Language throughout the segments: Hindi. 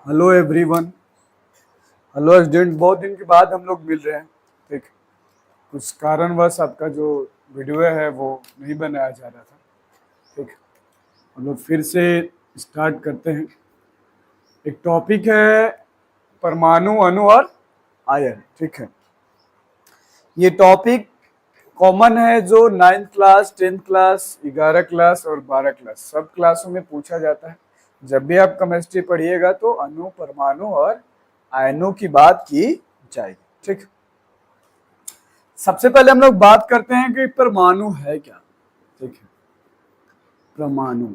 Hello everyone. हेलो स्टूडेंट, बहुत दिन के बाद हम लोग मिल रहे हैं। ठीक, कुछ कारणवश आपका जो वीडियो है वो नहीं बनाया जा रहा था। ठीक, हम लोग फिर से स्टार्ट करते हैं। एक टॉपिक है परमाणु, अणु और आयन। ठीक है, ये टॉपिक कॉमन है जो 9th class, 10th class, 11 class और 12 क्लास सब क्लासों में पूछा जाता है। जब भी आप केमिस्ट्री पढ़िएगा तो अणु, परमाणु और आयनों की बात की जाएगी। ठीक, सबसे पहले हम लोग बात करते हैं कि परमाणु है क्या। ठीक है, परमाणु,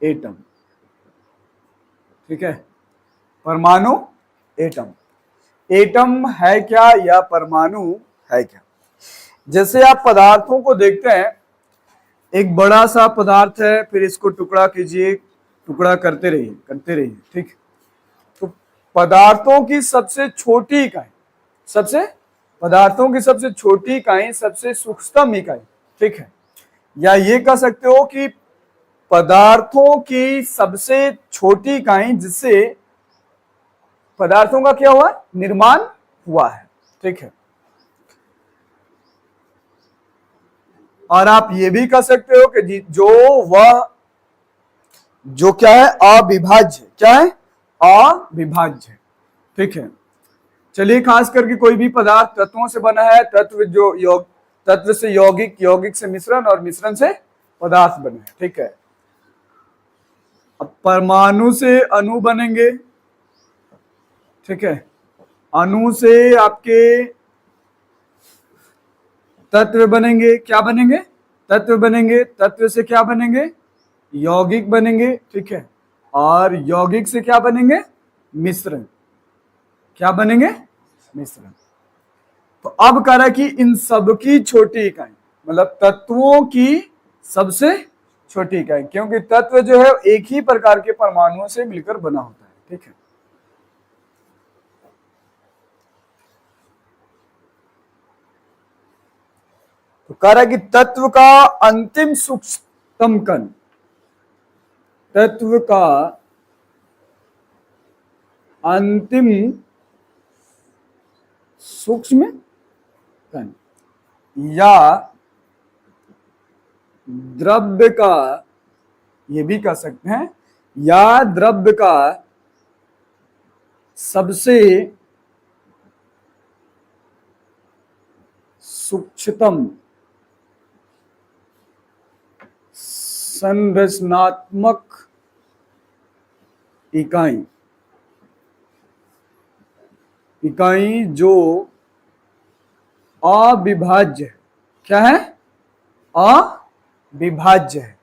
एटम। ठीक है, परमाणु, एटम। एटम है क्या या परमाणु है क्या? जैसे आप पदार्थों को देखते हैं, एक बड़ा सा पदार्थ है, फिर इसको टुकड़ा कीजिए, टुकड़ा करते रहिए। ठीक, तो पदार्थों की सबसे छोटी इकाई, सबसे पदार्थों की सबसे छोटी इकाई, सबसे सूक्ष्मतम इकाई। ठीक है, या ये कह सकते हो कि पदार्थों की सबसे छोटी इकाई जिससे पदार्थों का क्या हुआ, निर्माण हुआ है। ठीक है, और आप ये भी कह सकते हो कि जो क्या है, अविभाज्य। क्या है? अविभाज्य। ठीक है, चलिए, खास करके कोई भी पदार्थ तत्वों से बना है, तत्व से यौगिक, यौगिक से मिश्रण और मिश्रण से पदार्थ बने हैं। ठीक है, अब परमाणु से अणु बनेंगे। ठीक है, अणु से आपके तत्व बनेंगे। क्या बनेंगे? तत्व बनेंगे। तत्व से क्या बनेंगे? यौगिक बनेंगे। ठीक है, और यौगिक से क्या बनेंगे? मिश्रण। क्या बनेंगे? मिश्रण। तो अब कह रहा है कि इन सबकी छोटी इकाई, मतलब तत्वों की सबसे छोटी इकाई, क्योंकि तत्व जो है एक ही प्रकार के परमाणुओं से मिलकर बना होता है। ठीक है, तो कह रहा है कि तत्व का अंतिम सूक्ष्मतम कण, तत्व का अंतिम सूक्ष्म कण या द्रव्य का, ये भी कह सकते हैं, या द्रव्य का सबसे सूक्ष्मतम संरचनात्मक इकाई, इकाई जो अविभाज्य, क्या है? अविभाज्य है।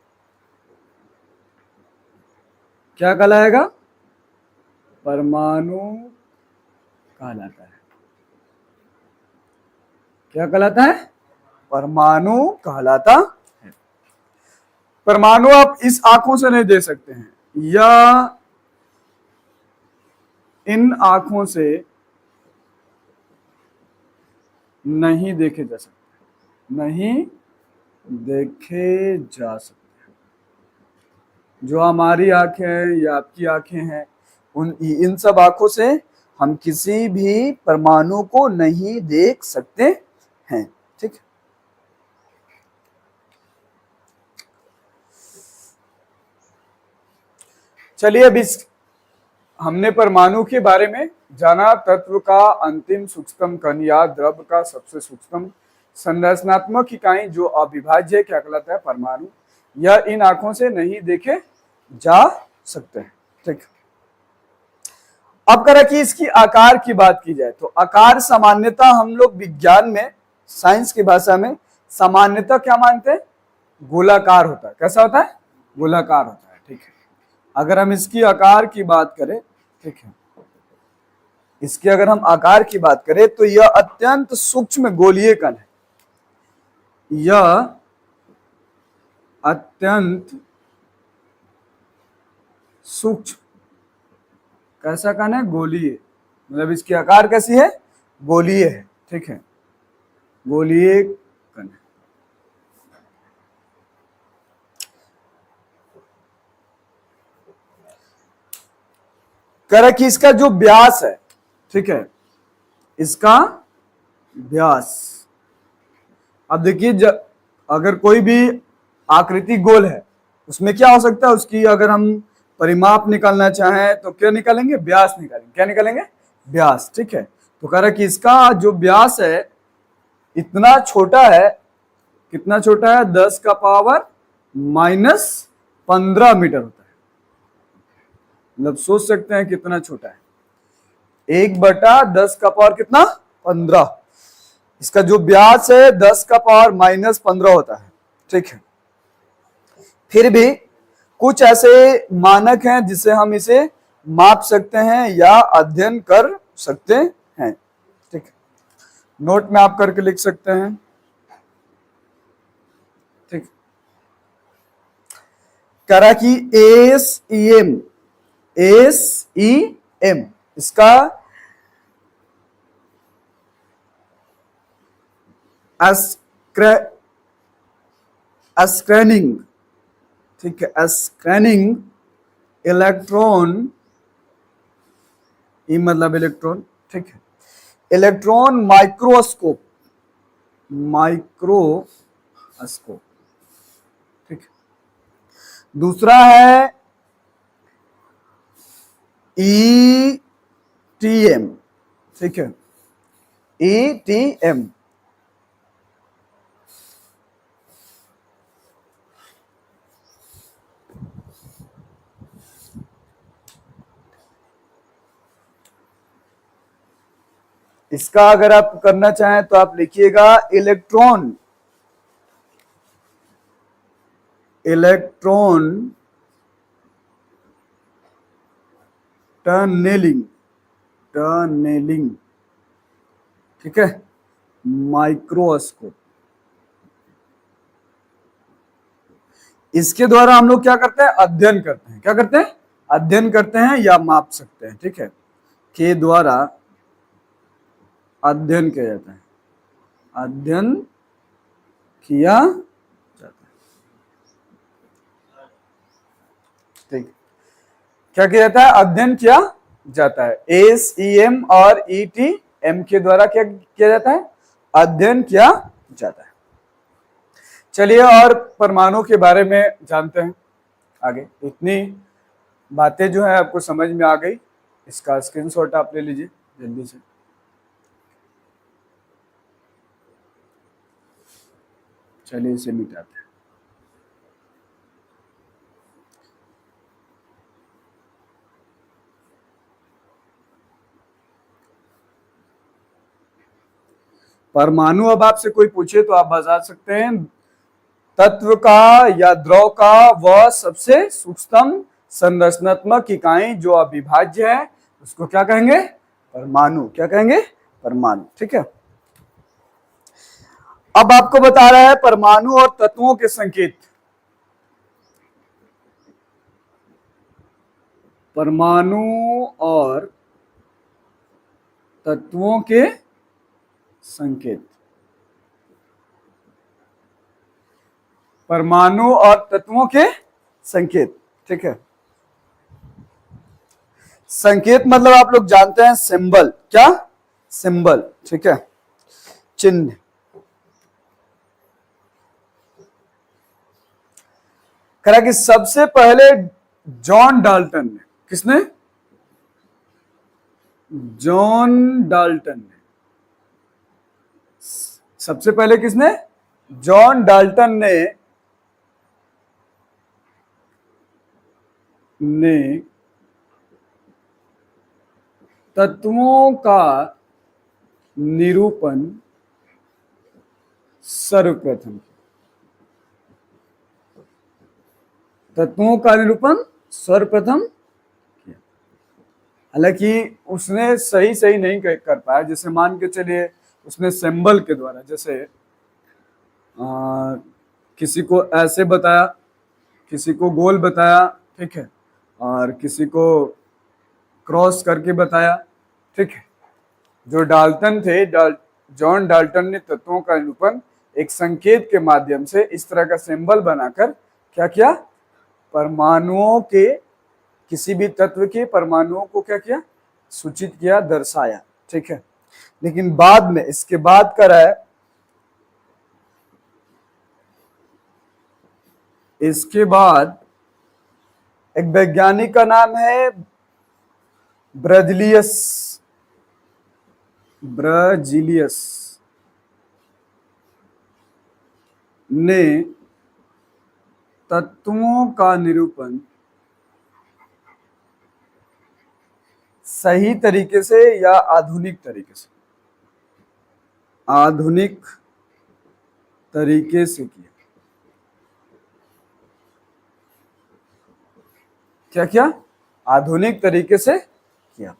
क्या कहलाएगा? परमाणु कहलाता है। क्या कहलाता है? परमाणु कहलाता है। परमाणु आप इस आंखों से नहीं देख सकते हैं, या इन आंखों से नहीं देखे जा सकते, नहीं देखे जा सकते। जो हमारी आंखें हैं या आपकी आंखें हैं, इन सब आंखों से हम किसी भी परमाणु को नहीं देख सकते हैं। ठीक, चलिए, अब हमने परमाणु के बारे में जाना। तत्व का अंतिम सूक्ष्मतम कण या द्रव्य का सबसे सूक्ष्म संरचनात्मक इकाई जो अविभाज्य है, क्या कहलाता है? परमाणु। यह इन आंखों से नहीं देखे जा सकते हैं। ठीक, अब करें कि इसकी आकार की बात की जाए तो आकार सामान्यतः हम लोग विज्ञान में, साइंस की भाषा में सामान्यतः क्या मानते हैं? गोलाकार होता है। कैसा होता है? गोलाकार होता है। ठीक है, अगर हम इसकी आकार की बात करें, ठीक है, इसकी अगर हम आकार की बात करें तो यह अत्यंत सूक्ष्म गोलीय कण है। यह अत्यंत सूक्ष्म, कैसा कण है? गोलीय, मतलब इसकी आकार कैसी है? गोलीय है। ठीक है, गोलीय कण है। कह रहा है कि इसका जो व्यास है, ठीक है, इसका व्यास, अब देखिए अगर कोई भी आकृति गोल है उसमें क्या हो सकता है, उसकी अगर हम परिमाप निकालना चाहें तो क्या निकालेंगे, व्यास निकालेंगे। क्या निकालेंगे, व्यास, ठीक है। तो कह रहा है कि इसका जो व्यास है इतना छोटा है, कितना छोटा है, 10 का पावर माइनस 15 मीटर होता है। मतलब सोच सकते हैं कितना छोटा है, 1/10 का पावर कितना, 15। इसका जो व्यास है 10 का पावर माइनस 15 होता है, ठीक है। फिर भी कुछ ऐसे मानक हैं जिसे हम इसे माप सकते हैं या अध्ययन कर सकते हैं, ठीक है। नोट में आप करके लिख सकते हैं, ठीक। कह रहा कि एस ई एम इसका स्कैनिंग, ठीक है, स्कैनिंग इलेक्ट्रॉन, ई मतलब इलेक्ट्रॉन, ठीक है, इलेक्ट्रॉन माइक्रोस्कोप, ठीक है। दूसरा है ETM, ठीक है, ETM, इसका अगर आप करना चाहें तो आप लिखिएगा इलेक्ट्रॉन टनेलिंग, ठीक है, माइक्रोस्कोप। इसके द्वारा हम लोग क्या करते हैं, अध्ययन करते हैं। क्या करते हैं, अध्ययन करते हैं या माप सकते हैं, ठीक है, के द्वारा अध्ययन किया जाता है, अध्ययन किया जाता है, ठीक। क्या किया जाता है, अध्ययन किया जाता है। SEM और ETM के द्वारा क्या किया जाता है, अध्ययन किया जाता है। चलिए और परमाणु के बारे में जानते हैं आगे। इतनी बातें जो है आपको समझ में आ गई, इसका स्क्रीनशॉट आप ले लीजिए जल्दी से। चलिए इसे मिटाते हैं। परमाणु अब आपसे कोई पूछे तो आप बता सकते हैं तत्व का या द्रव का वह सबसे सूक्ष्म संरचनात्मक इकाई जो अविभाज्य है उसको क्या कहेंगे, परमाणु। क्या कहेंगे, परमाणु, ठीक है। अब आपको बता रहा है परमाणु और तत्वों के संकेत। परमाणु और तत्वों के संकेत, परमाणु और तत्वों के संकेत, ठीक है। संकेत मतलब आप लोग जानते हैं सिंबल, क्या, सिंबल, ठीक है, चिन्ह। कह कि सबसे पहले जॉन डाल्टन ने, किसने, जॉन डाल्टन ने, सबसे पहले किसने, जॉन डाल्टन ने तत्वों का निरूपण सर्वप्रथम, तत्वों का निरूपण सर्वप्रथम किया। हालांकि उसने सही नहीं कर पाया। जैसे मान के चलिए उसने सिंबल के द्वारा, जैसे किसी को ऐसे बताया, किसी को गोल बताया, ठीक है, और किसी को क्रॉस करके बताया, ठीक है। जो डाल्टन थे, जॉन डाल्टन ने तत्वों का निरूपण एक संकेत के माध्यम से इस तरह का सिंबल बनाकर क्या किया, परमाणुओं के किसी भी तत्व के परमाणुओं को क्या किया, सूचित किया, दर्शाया, ठीक है। लेकिन बाद में इसके बाद करा है, इसके बाद एक वैज्ञानिक का नाम है ब्रजलियस, ब्रजीलियस ने तत्वों का निरूपण सही तरीके से या आधुनिक तरीके से, आधुनिक तरीके से किया। क्या किया, आधुनिक तरीके से किया।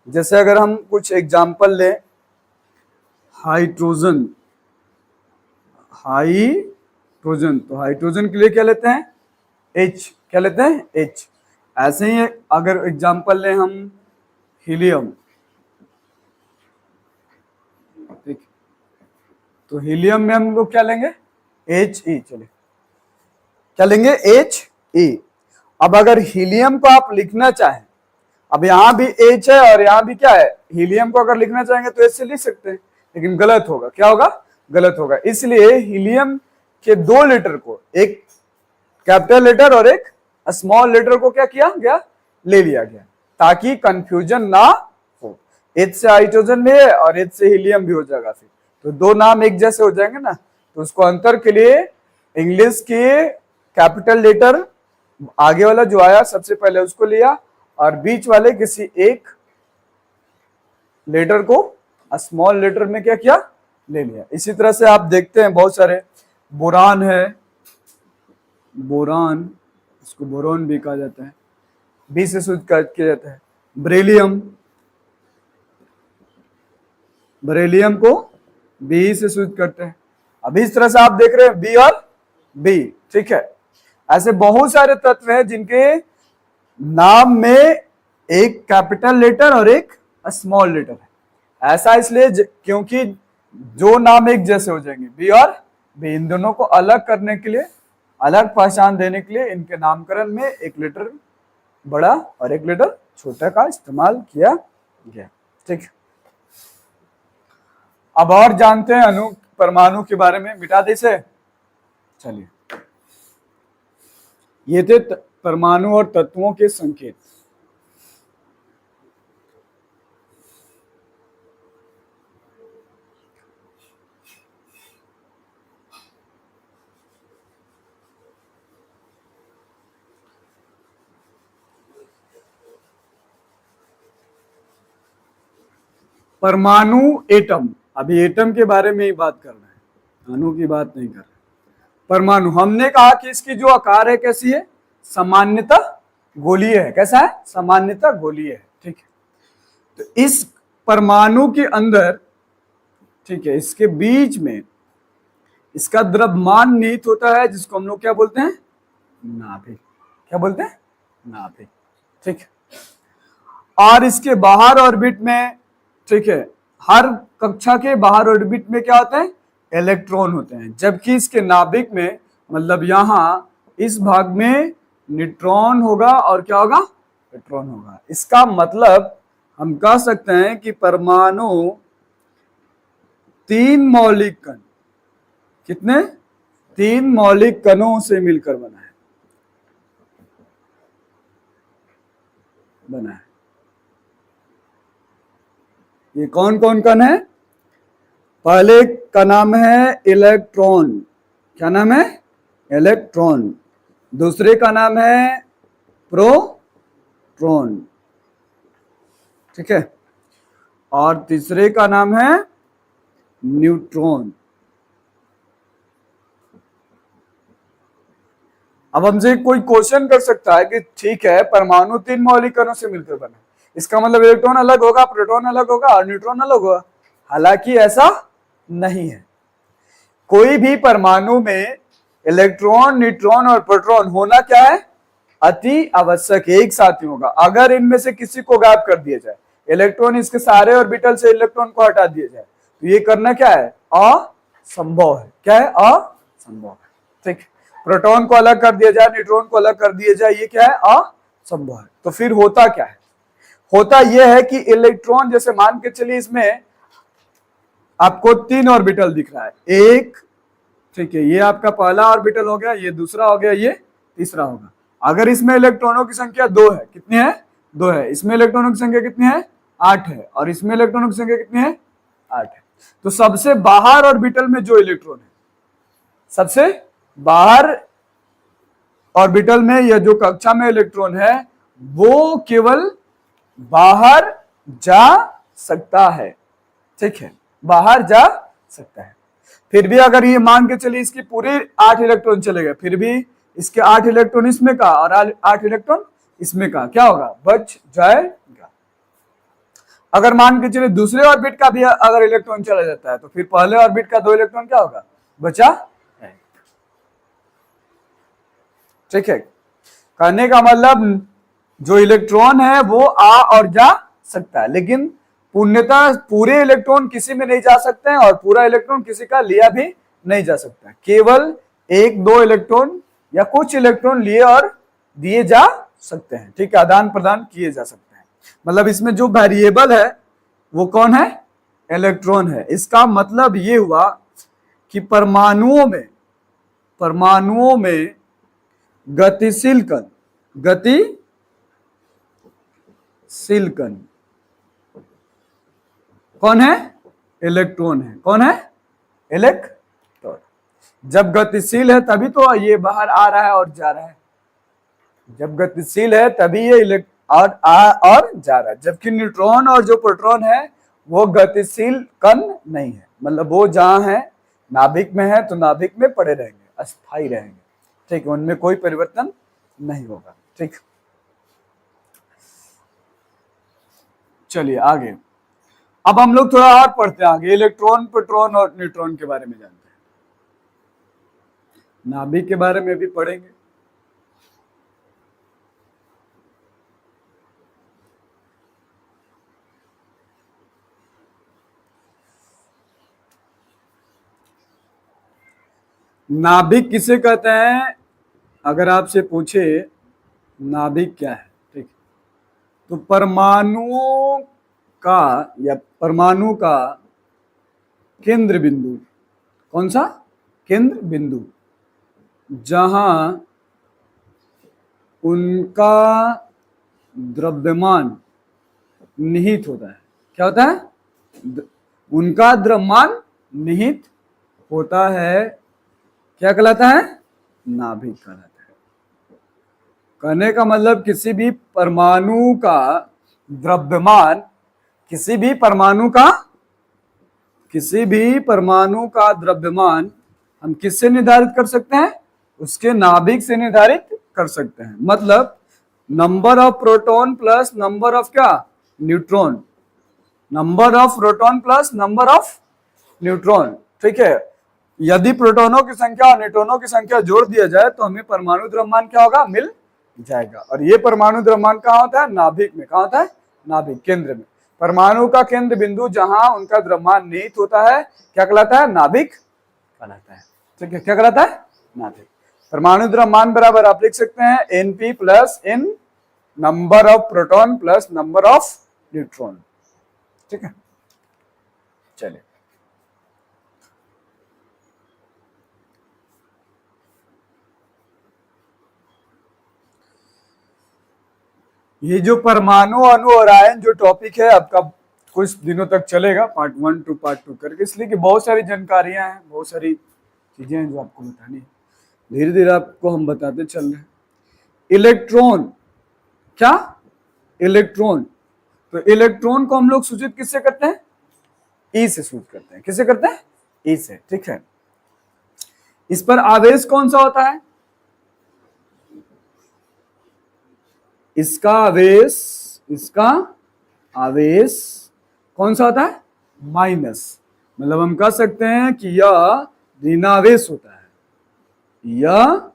जैसे अगर हम कुछ एग्जाम्पल लें, हाइड्रोजन, हाइड्रोजन, तो हाइड्रोजन के लिए क्या लेते हैं, H, क्या लेते हैं, H। ऐसे ही अगर एग्जाम्पल लें हम हीलियम, ठीक, तो हीलियम में हम लोग क्या लेंगे, He, चलिए क्या लेंगे, He। अब अगर हीलियम को आप लिखना चाहें, अब यहां भी H है और यहां भी क्या है, हीलियम को अगर लिखना चाहेंगे तो H से लिख सकते हैं, लेकिन गलत होगा, क्या होगा, गलत होगा। इसलिए हीलियम के 2 लेटर को, एक कैपिटल लेटर और एक स्मॉल लेटर को क्या किया गया, ले लिया गया, ताकि कंफ्यूजन ना हो। H से हाइड्रोजन भी है और H से हीलियम भी हो जाएगा, फिर तो 2 नाम एक जैसे हो जाएंगे ना। तो उसको अंतर के लिए इंग्लिश के कैपिटल लेटर आगे वाला जो आया सबसे पहले उसको लिया, और बीच वाले किसी एक लेटर को स्मॉल लेटर में क्या किया, ले लिया। इसी तरह से आप देखते हैं बहुत सारे, बोरान है, बोरान, इसको बोरोन भी कहा जाता है, बी से शुद्ध किया जाता है। बेरिलियम, बेरिलियम को बी से शुद्ध करते हैं। अब इस तरह से आप देख रहे हैं बी और बी, ठीक है। ऐसे बहुत सारे तत्व हैं जिनके नाम में एक कैपिटल लेटर और एक स्मॉल लेटर है। ऐसा इसलिए क्योंकि जो नाम एक जैसे हो जाएंगे, बी और बी, इन दोनों को अलग करने के लिए, अलग पहचान देने के लिए इनके नामकरण में एक लेटर बड़ा और एक लेटर छोटा का इस्तेमाल किया गया, ठीक है। अब और जानते हैं अणु परमाणु के बारे में, मिटा दे इसे, चलिए। ये थे परमाणु और तत्वों के संकेत। परमाणु, एटम, अभी एटम के बारे में ही बात कर रहे हैं, अणु की बात नहीं कर रहे। परमाणु, हमने कहा कि इसकी जो आकार है कैसी है, सामान्यतः गोलीय है। कैसा है, सामान्यतः गोलीय है, ठीक है। तो इस परमाणु के अंदर, ठीक है, इसके बीच में इसका द्रव्यमान निहित होता है, जिसको हम लोग क्या बोलते हैं, नाभिक। क्या बोलते हैं, नाभिक, ठीक है। और इसके बाहर ऑर्बिट में, ठीक है, हर कक्षा के बाहर ऑर्बिट में क्या होते हैं, इलेक्ट्रॉन होते हैं, जबकि इसके नाभिक में, मतलब यहां इस भाग में न्यूट्रॉन होगा और क्या होगा, इलेक्ट्रॉन होगा। इसका मतलब हम कह सकते हैं कि परमाणु 3 मौलिक कण, कितने, 3 मौलिक कणों से मिलकर बना है। ये कौन कौन कण है, पहले का नाम है इलेक्ट्रॉन, क्या नाम है, इलेक्ट्रॉन। दूसरे का नाम है प्रोटॉन, ठीक है, और तीसरे का नाम है न्यूट्रॉन। अब हमसे कोई क्वेश्चन कर सकता है कि ठीक है, परमाणु 3 मौलिक कणों से मिलकर बना, इसका मतलब इलेक्ट्रॉन अलग होगा, प्रोटॉन अलग होगा और न्यूट्रॉन अलग होगा। हालांकि ऐसा नहीं है। कोई भी परमाणु में इलेक्ट्रॉन, न्यूट्रॉन और प्रोटॉन होना क्या है, अति आवश्यक, एक साथ ही होगा। अगर इनमें से किसी को गायब कर दिया जाए, इलेक्ट्रॉन इसके सारे ऑर्बिटल से इलेक्ट्रॉन को हटा दिया जाए, तो ये करना क्या है, असंभव है। क्या है, असंभव है, ठीक। प्रोटॉन को अलग कर दिया जाए, न्यूट्रॉन को अलग कर दिया जाए, ये क्या है, संभव है। तो फिर होता क्या है? होता यह है कि इलेक्ट्रॉन, जैसे मान के चलिए इसमें आपको 3 ऑर्बिटल दिख रहा है, एक, ठीक है, ये आपका पहला ऑर्बिटल हो गया, ये दूसरा हो गया, ये तीसरा होगा। अगर इसमें इलेक्ट्रॉनों की संख्या 2 है, कितनी है? 2 है। इसमें इलेक्ट्रॉनों की संख्या कितनी है? 8 है। और इसमें इलेक्ट्रॉनों की संख्या कितनी है? 8 है। तो सबसे बाहर ऑर्बिटल में जो इलेक्ट्रॉन है, सबसे बाहर ऑर्बिटल में या जो कक्षा में इलेक्ट्रॉन है, वो केवल बाहर जा सकता है, ठीक है, बाहर जा सकता है। फिर भी अगर ये मान के चलिए इसकी पूरी 8 इलेक्ट्रॉन चले गए, फिर भी इसके 8 इलेक्ट्रॉन इसमें का और 8 इलेक्ट्रॉन इसमें का, क्या होगा? बच जाएगा। अगर मान के चलिए दूसरे ऑर्बिट का भी अगर इलेक्ट्रॉन चला जाता है, तो फिर पहले ऑर्बिट का 2 इलेक्ट्रॉन क्या होगा? बचा है, ठीक है। कहने का मतलब जो इलेक्ट्रॉन है वो आ और जा सकता है, लेकिन पूर्णतः पूरे इलेक्ट्रॉन किसी में नहीं जा सकते हैं और पूरा इलेक्ट्रॉन किसी का लिया भी नहीं जा सकता। केवल 1-2 इलेक्ट्रॉन या कुछ इलेक्ट्रॉन लिए और दिए जा सकते हैं, ठीक है, आदान प्रदान किए जा सकते हैं। मतलब इसमें जो वेरिएबल है वो कौन है? इलेक्ट्रॉन है। इसका मतलब ये हुआ कि परमाणुओं में गतिशील कण कौन है? इलेक्ट्रॉन है। कौन है? इलेक्ट्रॉन। जब गतिशील है तभी तो ये बाहर आ रहा है और जा रहा है। जब गतिशील है तभी ये और जा रहा है। जबकि न्यूट्रॉन और जो प्रोटॉन है वो गतिशील कण नहीं है, मतलब वो जहां है नाभिक में है तो नाभिक में पड़े रहेंगे, अस्थायी रहेंगे, ठीक है, उनमें कोई परिवर्तन नहीं होगा, ठीक। चलिए आगे, अब हम लोग थोड़ा और पढ़ते हैं आगे, इलेक्ट्रॉन, प्रोटॉन और न्यूट्रॉन के बारे में जानते हैं। नाभिक के बारे में भी पढ़ेंगे। नाभिक किसे कहते हैं? अगर आपसे पूछे नाभिक क्या है, ठीक, तो परमाणुओं का या परमाणु का केंद्र बिंदु, कौन सा? केंद्र बिंदु, जहां उनका द्रव्यमान निहित होता है। क्या होता है? उनका द्रव्यमान निहित होता है। क्या कहलाता है? नाभिक कहलाता है। कहने का मतलब किसी भी परमाणु का द्रव्यमान, किसी भी परमाणु का द्रव्यमान हम किससे निर्धारित कर सकते हैं? उसके नाभिक से निर्धारित कर सकते हैं। मतलब number of proton plus number of क्या? Neutron, number of proton plus number of neutron, ठीक है। यदि प्रोटॉनों की संख्या और न्यूट्रॉनों की संख्या जोड़ दिया जाए तो हमें परमाणु द्रव्यमान क्या होगा? मिल जाएगा। और ये परमाणु द्रव्यमान कहाँ होता है? नाभिक में। कहाँ होता है? नाभिक, केंद्र में। परमाणु का केंद्र बिंदु जहां उनका द्रव्यमान निहित होता है क्या कहलाता है? नाभिक कहलाता है, ठीक है। क्या कहलाता है? नाभिक। परमाणु द्रव्यमान बराबर आप लिख सकते हैं Np plus N, number of proton plus number of neutron, ठीक है। चलिए ये जो परमाणु, अणु और आयन जो टॉपिक है आपका कुछ दिनों तक चलेगा, पार्ट 1 टू पार्ट 2 करके, इसलिए कि बहुत सारी जानकारियां हैं, बहुत सारी चीजें हैं जो आपको बतानी है। धीरे धीरे आपको हम बताते चल रहे हैं। इलेक्ट्रॉन, क्या? इलेक्ट्रॉन। तो इलेक्ट्रॉन को हम लोग सूचित किससे करते हैं? ई से सूचित करते हैं। किससे करते हैं? ई से, ठीक है। इस पर आवेश कौन सा होता है? इसका आवेश कौन सा होता है? माइनस। मतलब हम कह सकते हैं कि यह ऋणावेश होता है, यह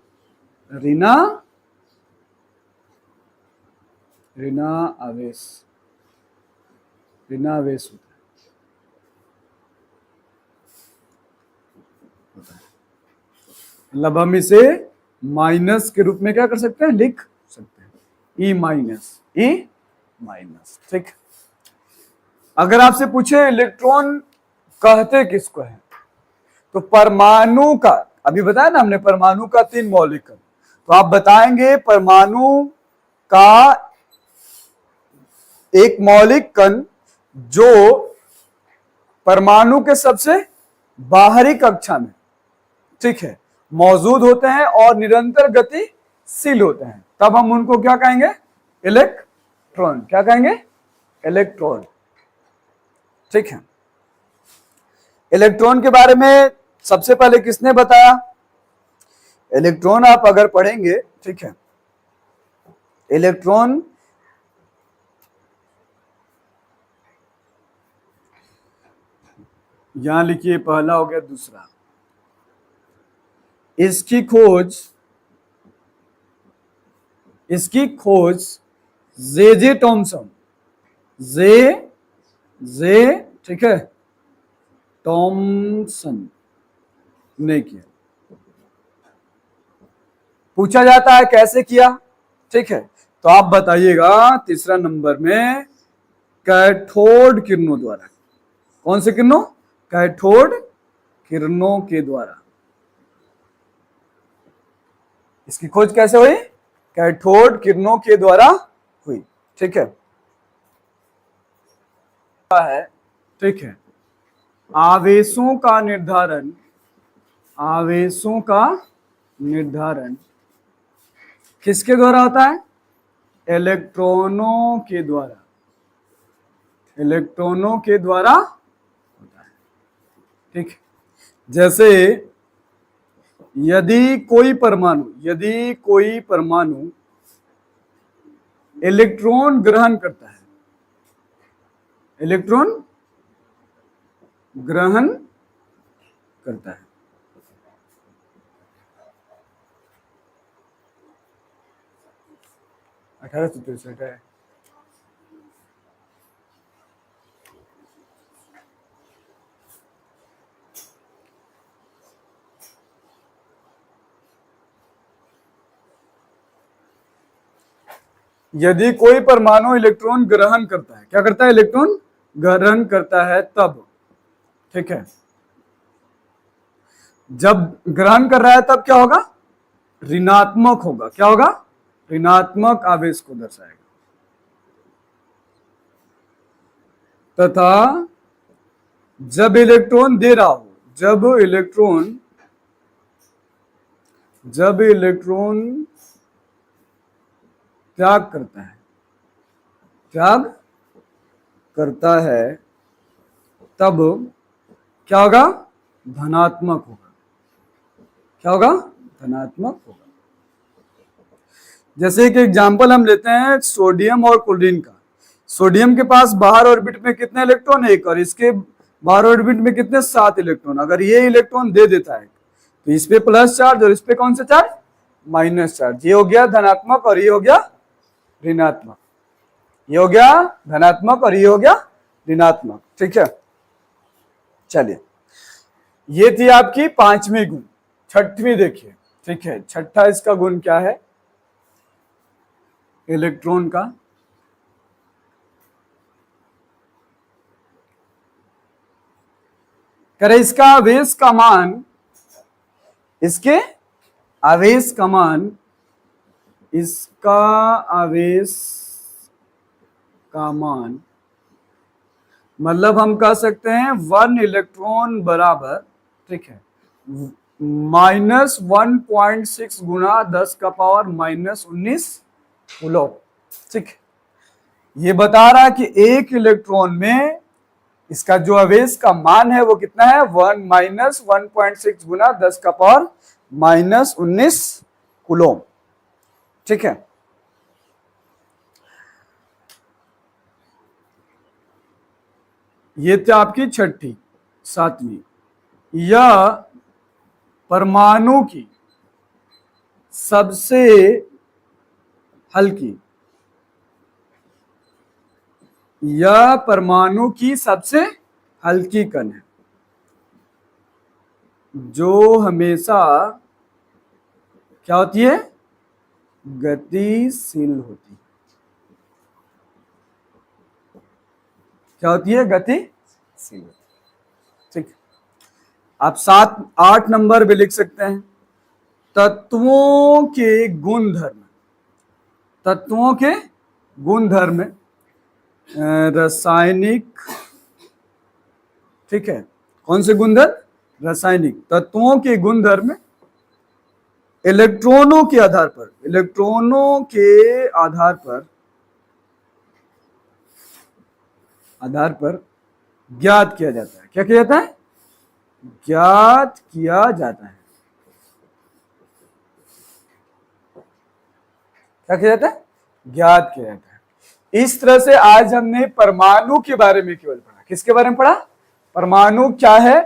ऋणावेश होता है। मतलब हम इसे माइनस के रूप में क्या कर सकते हैं? लिख सकते हैं। E minus. ठीक, अगर आपसे पूछे इलेक्ट्रॉन कहते किसको है, तो परमाणु का, अभी बताया ना हमने परमाणु का 3 मौलिक कण, तो आप बताएंगे परमाणु का एक मौलिक कण जो परमाणु के सबसे बाहरी कक्षा में, ठीक है, मौजूद होते हैं और निरंतर गतिशील होते हैं, तब हम उनको क्या कहेंगे, इलेक्ट्रॉन। क्या कहेंगे, इलेक्ट्रॉन। ठीक है, इलेक्ट्रॉन के बारे में सबसे पहले किसने बताया, इलेक्ट्रॉन आप अगर पढ़ेंगे, ठीक है, इलेक्ट्रॉन यहां लिखिए, पहला हो गया, दूसरा, इसकी खोज जे टॉमसन, जे ठीक है, टॉमसन ने किया। पूछा जाता है कैसे किया, ठीक है, तो आप बताइएगा तीसरा नंबर में, कैथोड किरणों द्वारा। कौन से किरणों, कैथोड किरणों के द्वारा। इसकी खोज कैसे हुई, कैथोड किरणों के द्वारा हुई। ठीक है, ठीक है, आवेशों का निर्धारण किसके द्वारा होता है, इलेक्ट्रॉनों के द्वारा, इलेक्ट्रॉनों के द्वारा होता है। ठीक है, जैसे यदि कोई परमाणु इलेक्ट्रॉन ग्रहण करता है, इलेक्ट्रॉन ग्रहण करता है, है, यदि कोई परमाणु इलेक्ट्रॉन ग्रहण करता है, क्या करता है, इलेक्ट्रॉन ग्रहण करता है, तब, ठीक है, जब ग्रहण कर रहा है तब क्या होगा, ऋणात्मक होगा। क्या होगा, ऋणात्मक आवेश को दर्शाएगा। तथा जब इलेक्ट्रॉन दे रहा हो, जब इलेक्ट्रॉन त्याग करता है, तब क्या होगा, धनात्मक होगा। क्या होगा, धनात्मक होगा। जैसे एक एग्जांपल हम लेते हैं सोडियम और क्लोरीन का। सोडियम के पास बाहर ऑर्बिट में कितने इलेक्ट्रॉन, एक, और इसके बाहर ऑर्बिट में कितने, 7 इलेक्ट्रॉन। अगर ये इलेक्ट्रॉन दे देता है तो इस पे प्लस चार्ज और इस पे कौन सा चार्ज, माइनस चार्ज। ये हो गया धनात्मक और ये हो गया ऋणात्मक। ये हो गया धनात्मक और ये हो गया ऋणात्मक। ठीक है, चलिए, ये थी आपकी 5वीं गुण। 6वीं देखिए, ठीक है, 6ठा इसका गुण क्या है, इलेक्ट्रॉन का। करे इसका आवेश का मान, इसके आवेश का मान, इसका आवेश का मान, मतलब हम कह सकते हैं 1 इलेक्ट्रॉन बराबर, ठीक है, -1.6 गुणा 10 का पावर -19 कूलम। ठीक, ये बता रहा है कि एक इलेक्ट्रॉन में इसका जो आवेश का मान है वो कितना है, 1 - 1.6 गुना 10 का पावर -19 कूलम। ठीक है, ये थी आपकी 6ठी। 7वीं, यह परमाणु की सबसे हल्की, यह परमाणु की सबसे हल्की कण है, जो हमेशा क्या होती है, गतिशील होती है। क्या होती है? गतिशील। ठीक, आप 7-8 नंबर भी लिख सकते हैं। तत्वों के गुणधर्म, तत्वों के गुणधर्म रासायनिक, ठीक है, कौन से गुणधर्म? रासायनिक। तत्वों के गुणधर्म इलेक्ट्रॉनों के आधार पर, इलेक्ट्रॉनों के आधार पर ज्ञात किया जाता है। क्या किया जाता है? ज्ञात किया जाता है। क्या किया जाता है? ज्ञात किया जाता है। इस तरह से आज हमने परमाणु के बारे में केवल पढ़ा। किसके बारे में पढ़ा? परमाणु क्या है,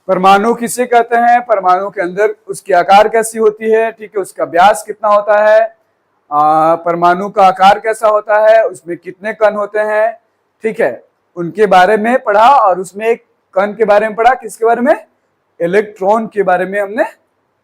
परमाणु किसे कहते हैं, परमाणु के अंदर उसकी आकार कैसी होती है, ठीक है, उसका व्यास कितना होता है, परमाणु का आकार कैसा होता है, उसमें कितने कण होते हैं, ठीक है, उनके बारे में पढ़ा। और उसमें एक कण के बारे में पढ़ा। किसके बारे में? इलेक्ट्रॉन के बारे में हमने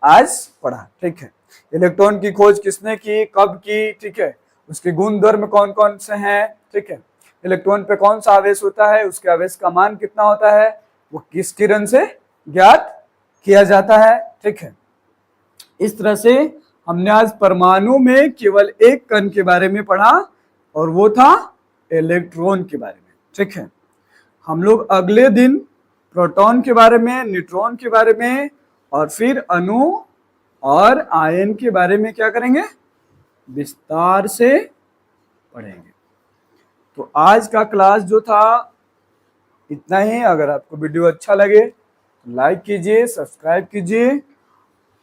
आज पढ़ा। ठीक है, इलेक्ट्रॉन की खोज किसने की, कब की, ठीक है, उसके गुणधर्म कौन कौन से हैं, ठीक है, इलेक्ट्रॉन पे कौन सा आवेश होता है, उसके आवेश का मान कितना होता है, वो किस किरण से ज्ञात किया जाता है। ठीक है, इस तरह से हमने आज परमाणु में केवल एक कण के बारे में पढ़ा और वो था इलेक्ट्रॉन के बारे में। ठीक है, हम लोग अगले दिन प्रोटॉन के बारे में, न्यूट्रॉन के बारे में और फिर अणु और आयन के बारे में क्या करेंगे? विस्तार से पढ़ेंगे। तो आज का क्लास जो था इतना ही। अगर आपको वीडियो अच्छा लगे तो लाइक कीजिए, सब्सक्राइब कीजिए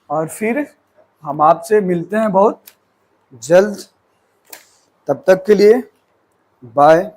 और फिर हम आपसे मिलते हैं बहुत जल्द। तब तक के लिए बाय।